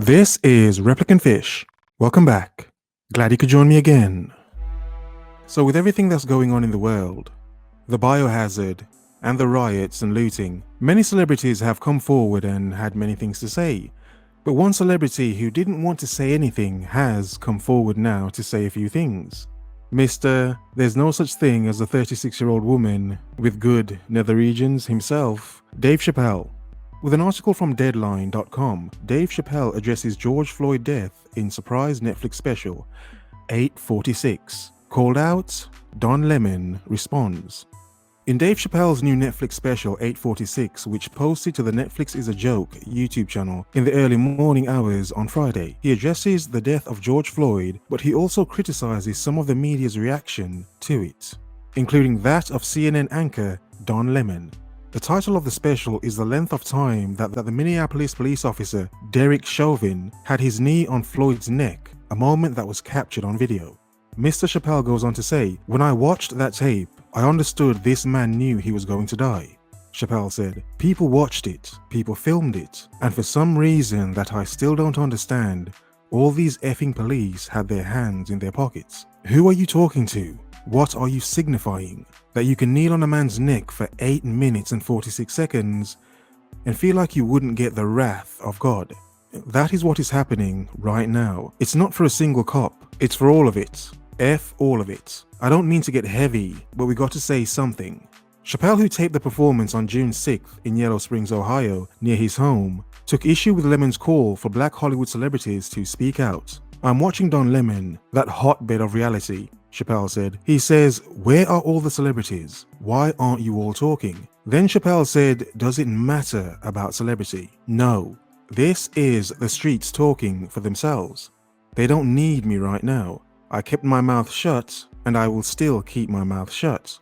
This is ReplicantPhish. Welcome back. Glad you could join me again. So with everything that's going on in the world, the biohazard, and the riots and looting, many celebrities have come forward and had many things to say. But one celebrity who didn't want to say anything has come forward now to say a few things. Mr. There's no such thing as a 36-year-old woman with good nether regions himself, Dave Chappelle. With an article from Deadline.com, Dave Chappelle addresses George Floyd death in surprise Netflix special, 8:46. Called out, Don Lemon responds. In Dave Chappelle's new Netflix special 8:46, which posted to the Netflix is a Joke YouTube channel in the early morning hours on Friday, he addresses the death of George Floyd, but he also criticizes some of the media's reaction to it, including that of CNN anchor Don Lemon. The title of the special is the length of time that the Minneapolis police officer Derek Chauvin had his knee on Floyd's neck, a moment that was captured on video. Mr. Chappelle goes on to say, "When I watched that tape, I understood this man knew he was going to die." Chappelle said, "People watched it, people filmed it, and for some reason that I still don't understand, all these effing police had their hands in their pockets. Who are you talking to? What are you signifying? That you can kneel on a man's neck for 8 minutes and 46 seconds and feel like you wouldn't get the wrath of God? That is what is happening right now. It's not for a single cop, it's for all of it. F all of it. I don't mean to get heavy, but we got to say something." Chappelle, who taped the performance on June 6th in Yellow Springs, Ohio, near his home, took issue with Lemon's call for black Hollywood celebrities to speak out. "I'm watching Don Lemon, that hotbed of reality," Chappelle said. "He says, 'Where are all the celebrities? Why aren't you all talking?' Then Chappelle said, 'Does it matter about celebrity? No. This is the streets talking for themselves. They don't need me right now. I kept my mouth shut, and I will still keep my mouth shut.'"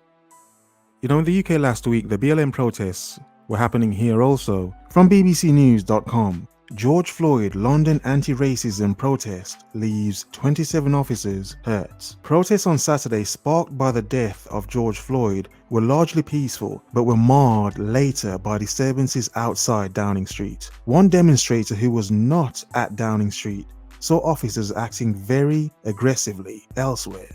You know, in the UK last week, the BLM protests were happening here also. From bbcnews.com, George Floyd London anti-racism protest leaves 27 officers hurt. Protests on Saturday sparked by the death of George Floyd were largely peaceful, but were marred later by disturbances outside Downing Street. One demonstrator who was not at Downing Street saw officers acting very aggressively elsewhere.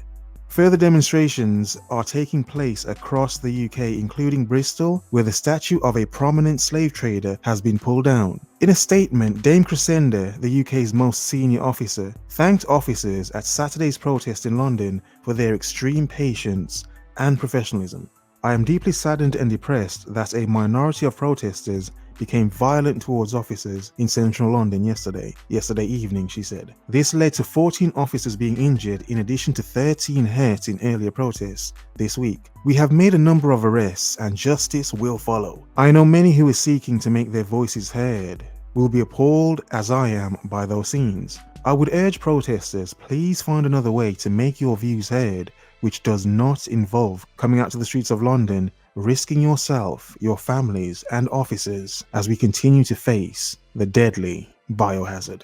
Further demonstrations are taking place across the UK, including Bristol, where the statue of a prominent slave trader has been pulled down. In a statement, Dame Crescenda, the UK's most senior officer, thanked officers at Saturday's protest in London for their extreme patience and professionalism. "I am deeply saddened and depressed that a minority of protesters became violent towards officers in central London yesterday evening," she said. "This led to 14 officers being injured in addition to 13 hurt in earlier protests this week. We have made a number of arrests and justice will follow. I know many who are seeking to make their voices heard will be appalled as I am by those scenes. I would urge protesters, please find another way to make your views heard, which does not involve coming out to the streets of London, risking yourself, your families, and officers as we continue to face the deadly biohazard."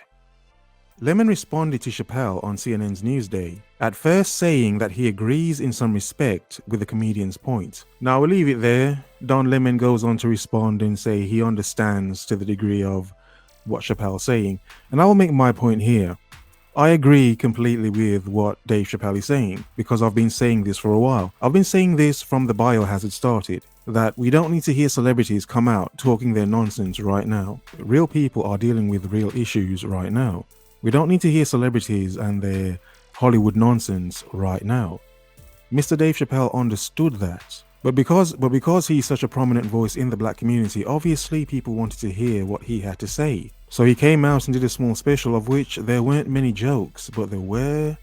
Lemon responded to Chappelle on CNN's Newsday, at first saying that he agrees in some respect with the comedian's point. Now we'll leave it there. Don Lemon goes on to respond and say he understands to the degree of what Chappelle's saying, and I will make my point here. I agree completely with what Dave Chappelle is saying, because I've been saying this for a while. I've been saying this from the biohazard started, that we don't need to hear celebrities come out talking their nonsense right now. Real people are dealing with real issues right now. We don't need to hear celebrities and their Hollywood nonsense right now. Mr. Dave Chappelle understood that. But because he's such a prominent voice in the black community, obviously people wanted to hear what he had to say. So he came out and did a small special of which there weren't many jokes, but there were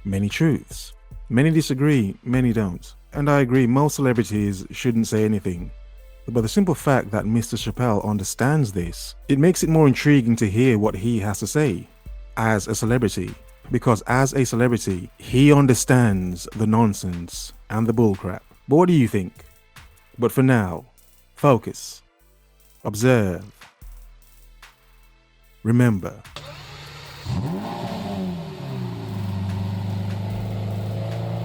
many truths. Many disagree, many don't. And I agree, most celebrities shouldn't say anything. But the simple fact that Mr. Chappelle understands this, it makes it more intriguing to hear what he has to say as a celebrity. Because as a celebrity, he understands the nonsense and the bullcrap. But what do you think? But for now, focus, observe, remember.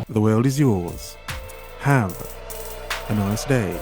The world is yours. Have a nice day.